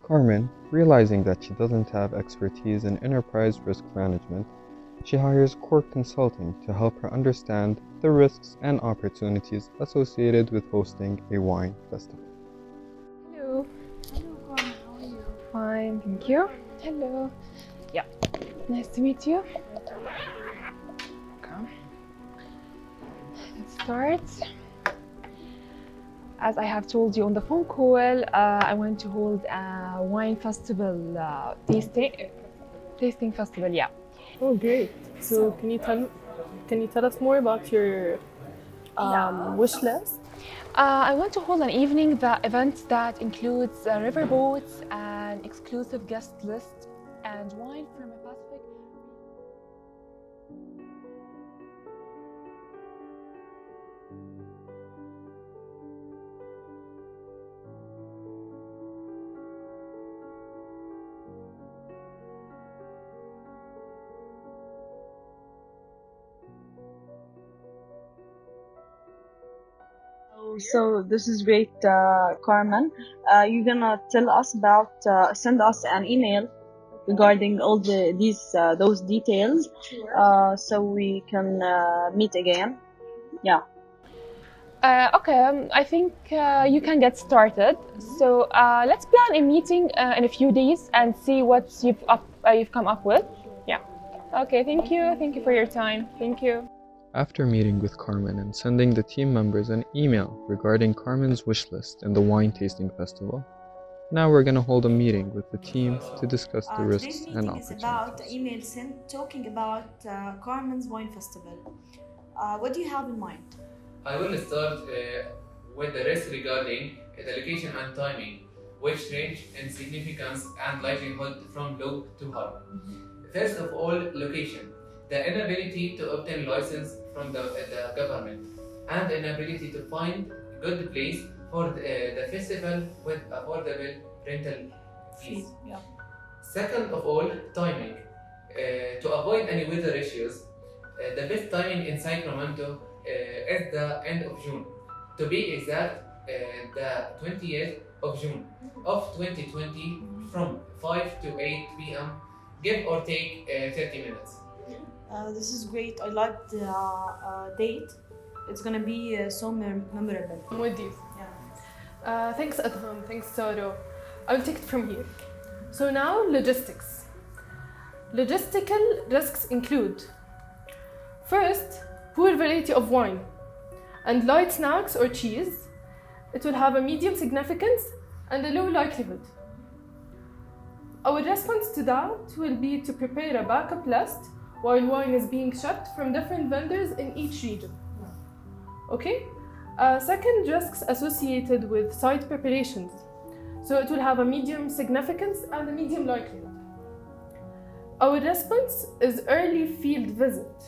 Carmen, realizing that she doesn't have expertise in enterprise risk management, she hires Cork Consulting to help her understand the risks and opportunities associated with hosting a wine festival. Hello. Hello, Carmen. How are you? Fine, thank you. Hello. Yeah. Nice to meet you. Okay. Let's start. As I have told you on the phone call, I want to hold a wine festival tasting festival. Yeah. Oh, great. So can you tell us more about your wish list? I want to hold an event that includes riverboats, an exclusive guest list, and wine from a Pacific. So this is great, Carmen. You're gonna tell us about, send us an email regarding all those details, so we can meet again. Yeah. Okay, I think you can get started. So let's plan a meeting in a few days and see what you've come up with. Yeah. Okay. Thank you. Thank you for your time. Thank you. After meeting with Carmen and sending the team members an email regarding Carmen's wish list and the wine tasting festival, now we're going to hold a meeting with the team to discuss the risks Today's and meeting is about opportunities. email sent talking about Carmen's Wine Festival. What do you have in mind? I will start with the risk regarding the location and timing, which range in significance and likelihood from low to high. First of all, location. The inability to obtain license from the government and inability to find good place for the festival with affordable rental fees. Yeah. Second of all, timing. To avoid any weather issues, the best timing in Sacramento is the end of June. To be exact, the 20th of June of 2020 from 5 to 8 p.m., give or take 30 minutes. This is great. I like the date. It's gonna be so memorable. I'm with you. Yeah. Thanks, Adham. Thanks, Saro. I'll take it from here. So now, logistics. Logistical risks include: first, poor variety of wine and light snacks or cheese. It will have a medium significance and a low likelihood. Our response to that will be to prepare a backup list while wine is being shipped from different vendors in each region. Okay? Second, risks associated with site preparations. So it will have a medium significance and a medium likelihood. Our response is early field visit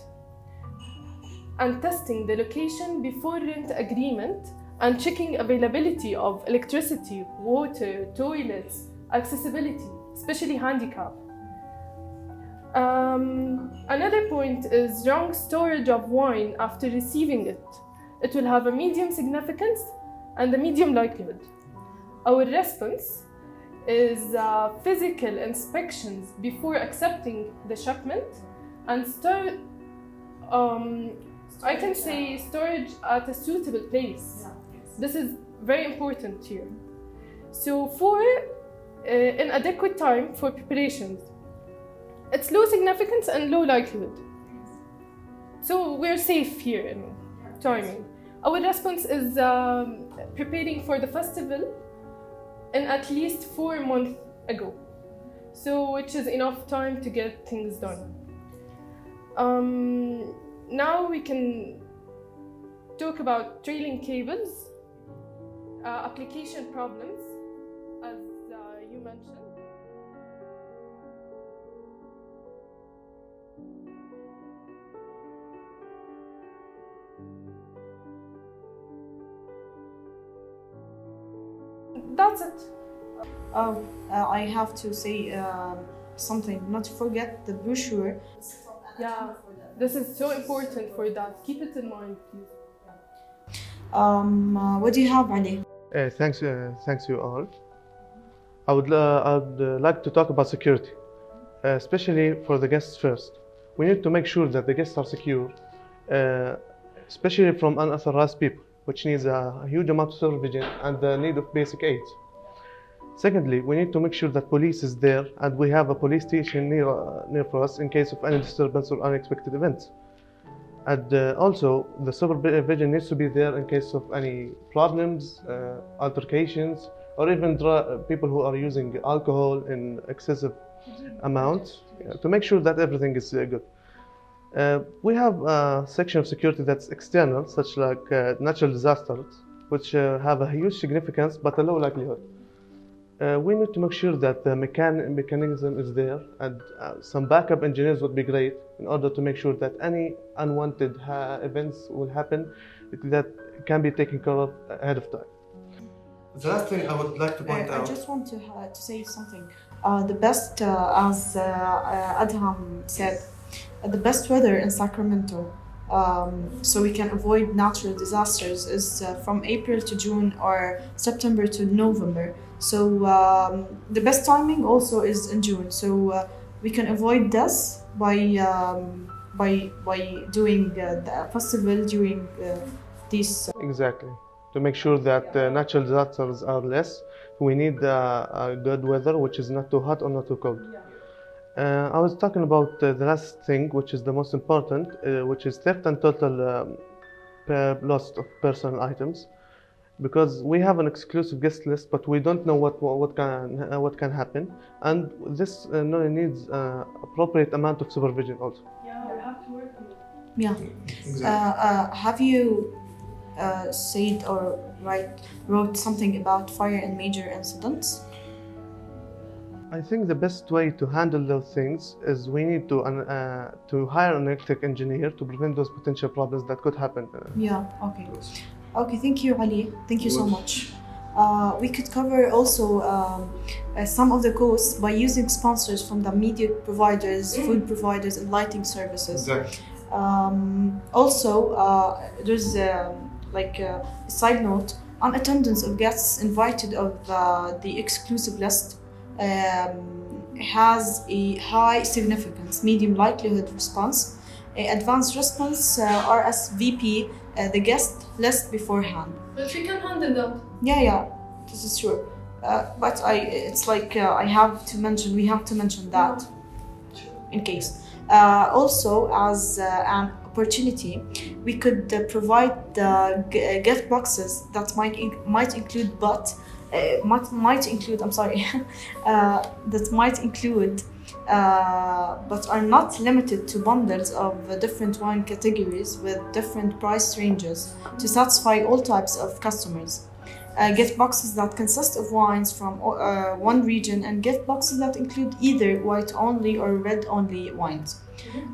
and testing the location before rent agreement and checking availability of electricity, water, toilets, accessibility, especially handicap. Another point is wrong storage of wine after receiving it. It will have a medium significance and a medium likelihood. Our response is physical inspections before accepting the shipment and I can say storage at a suitable place. This is very important here. So for inadequate time for preparations, it's low significance and low likelihood. So we're safe here in timing. Our response is preparing for the festival in at least 4 months ago. So which is enough time to get things done. Now we can talk about trailing cables, application problems, as you mentioned. That's it. I have to say something. Not to forget the brochure. Yeah, this is so important for that. Keep it in mind, please. What do you have, Ali? Thanks you all. I'd like to talk about security, especially for the guests first. We need to make sure that the guests are secure, especially from unauthorized people, which needs a huge amount of supervision and the need of basic aids. Secondly, we need to make sure that police is there and we have a police station near for us in case of any disturbance or unexpected events. And also, the supervision needs to be there in case of any problems, altercations, or even people who are using alcohol in excessive amounts, to make sure that everything is good. We have a section of security that's external, such like natural disasters, which have a huge significance but a low likelihood. We need to make sure that the mechanism is there, and some backup engineers would be great in order to make sure that any unwanted events will happen that can be taken care of ahead of time. The last thing I would like to point I out. just want to say something. The best, as Adham said, the best weather in Sacramento, so we can avoid natural disasters, is from April to June or September to November. So the best timing also is in June. So we can avoid this by doing the festival during these. Exactly. To make sure that natural disasters are less, we need a good weather, which is not too hot or not too cold. I was talking about the last thing, which is the most important, which is theft and total loss of personal items, because we have an exclusive guest list, but we don't know what can happen, and this needs appropriate amount of supervision also. Yeah. Have you said or wrote something about fire and major incidents? I think the best way to handle those things is we need to hire an electric engineer to prevent those potential problems that could happen. Yeah, okay. Okay, thank you, Ali. Thank you so much. We could cover also some of the costs by using sponsors from the media providers, food providers, and lighting services. Exactly. Also, there's like a side note, on attendance of guests invited of the exclusive list has a high significance, medium likelihood response, advanced response, RSVP the guest list beforehand. But we can handle that. Yeah, this is true. But it's like we have to mention that in case. Also, as an opportunity, we could provide gift boxes that might include but are not limited to bundles of different wine categories with different price ranges to satisfy all types of customers. Gift boxes that consist of wines from one region, and gift boxes that include either white only or red only wines.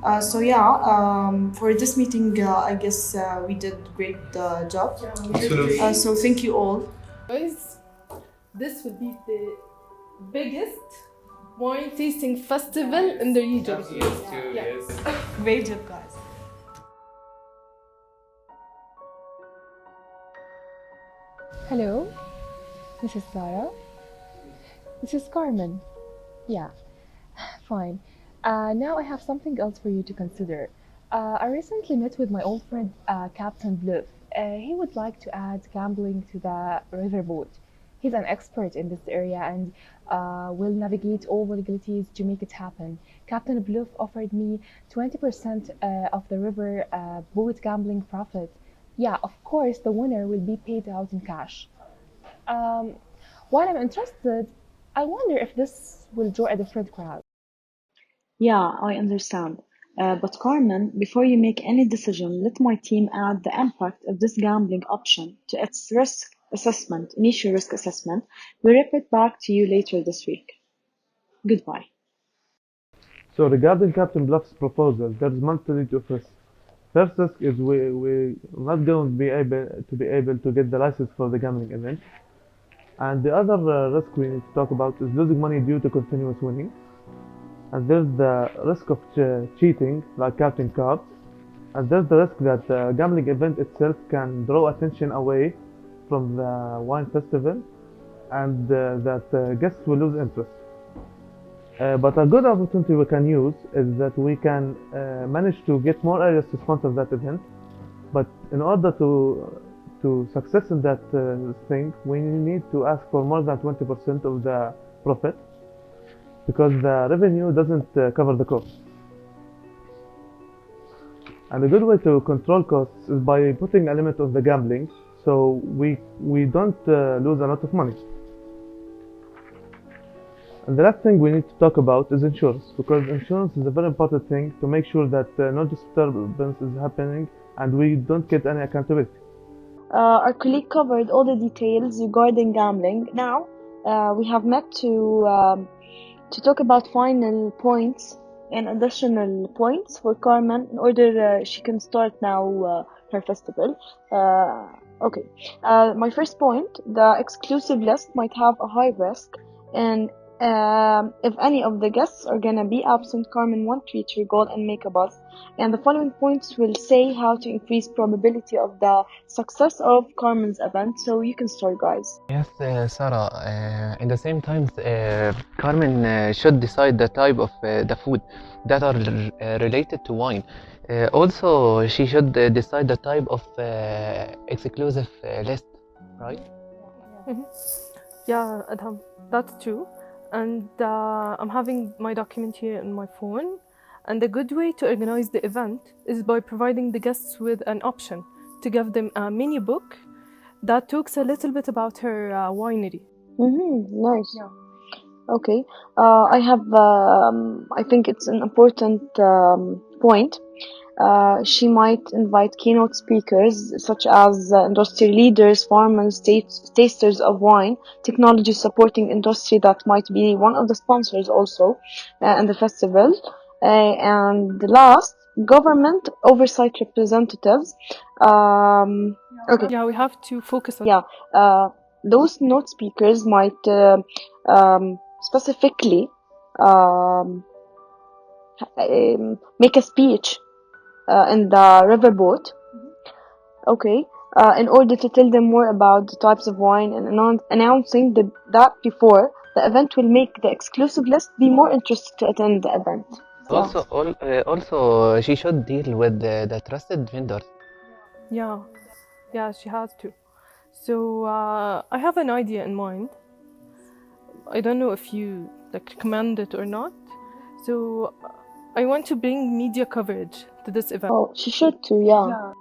For this meeting, I guess we did a great job. Absolutely. So thank you all. Guys, this will be the biggest wine tasting festival in the region. Yes. Great job, guys. Hello, this is Sarah. This is Carmen. Yeah, fine. Now I have something else for you to consider. I recently met with my old friend Captain Bluff. He would like to add gambling to the riverboat. He's an expert in this area and will navigate all the legalities to make it happen. Captain Bluff offered me 20% of the river boat gambling profit. Yeah, of course, the winner will be paid out in cash. While I'm interested, I wonder if this will draw a different crowd. Yeah, I understand. But Carmen, before you make any decision, let my team add the impact of this gambling option to its initial risk assessment. We'll report back to you later this week. Goodbye. So regarding Captain Bluff's proposal, there's multitude of risks. First risk is we're not going to be able to get the license for the gambling event. And the other risk we need to talk about is losing money due to continuous winning. And there's the risk of cheating, like counting cards. And there's the risk that the gambling event itself can draw attention away from the wine festival and that guests will lose interest. But a good opportunity we can use is that we can manage to get more areas to sponsor that event. But in order to success in that thing, we need to ask for more than 20% of the profit, because the revenue doesn't cover the cost. And a good way to control costs is by putting a limit on the gambling, so we don't lose a lot of money. And the last thing we need to talk about is insurance, because insurance is a very important thing to make sure that no disturbance is happening and we don't get any accountability. Our colleague covered all the details regarding gambling. Now we have met to talk about final points and additional points for Carmen in order she can start now her festival. Okay. My first point: the exclusive list might have a high risk, and if any of the guests are gonna be absent, Carmen won't reach her goal and make a buzz. And the following points will say how to increase probability of the success of Carmen's event. So you can start, guys. Yes, Sarah. In the same time, Carmen should decide the type of the food that are related to wine. Also, she should decide the type of exclusive list, right? Yeah, Adham, that's true. And I'm having my document here on my phone. And a good way to organize the event is by providing the guests with an option to give them a mini book that talks a little bit about her winery. Nice. Yeah. Okay. I have. I think it's an important point. She might invite keynote speakers such as industry leaders, farmers, tasters of wine, technology supporting industry that might be one of the sponsors also in the festival. And last, government oversight representatives. Okay. Yeah, we have to focus on. Yeah. Those note speakers might specifically make a speech in the riverboat, okay, in order to tell them more about the types of wine and announcing that before the event will make the exclusive list be more interested to attend the event. Also, she should deal with the trusted vendors. Yeah, she has to. So I have an idea in mind. I don't know if you recommend it or not. So I want to bring media coverage to this event. Oh, she should too, yeah.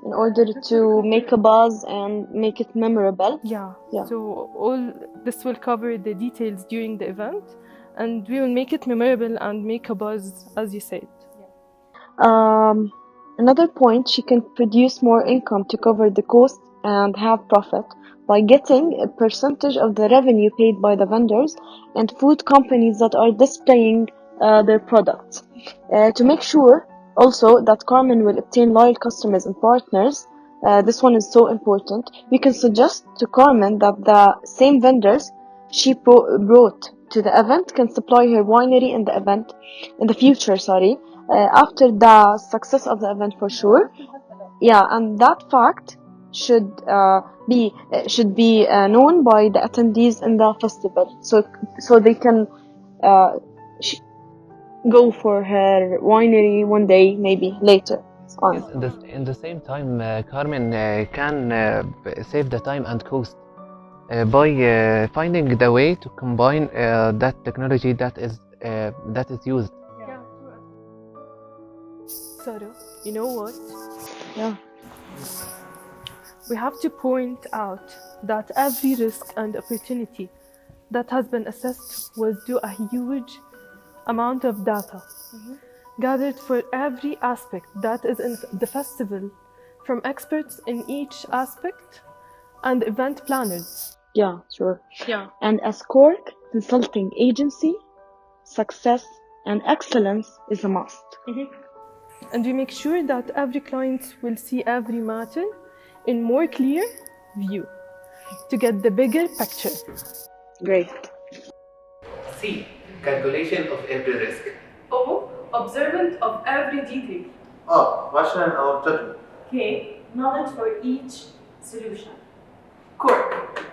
In order to make a buzz and make it memorable. Yeah. So all this will cover the details during the event, and we will make it memorable and make a buzz, as you said. Another point, she can produce more income to cover the cost and have profit by getting a percentage of the revenue paid by the vendors and food companies that are displaying their products. To make sure also that Carmen will obtain loyal customers and partners, this one is so important. We can suggest to Carmen that the same vendors she brought to the event can supply her winery in the future, after the success of the event for sure. Yeah, and that fact should be known by the attendees in the festival, so they can go for her winery one day, maybe later on. Yes, in the same time, Carmen can save the time and cost by finding the way to combine that technology that is used. Sarah, you know what? Yeah. We have to point out that every risk and opportunity that has been assessed was due a huge amount of data gathered for every aspect that is in the festival, from experts in each aspect and event planners. Yeah, sure. Yeah. And as Cork Consulting Agency, success and excellence is a must. And we make sure that every client will see every matter in more clear view to get the bigger picture. Great. C. Calculation of every risk. O. Observant of every detail. R. Rational or judgment. K. Knowledge for each solution. Cork.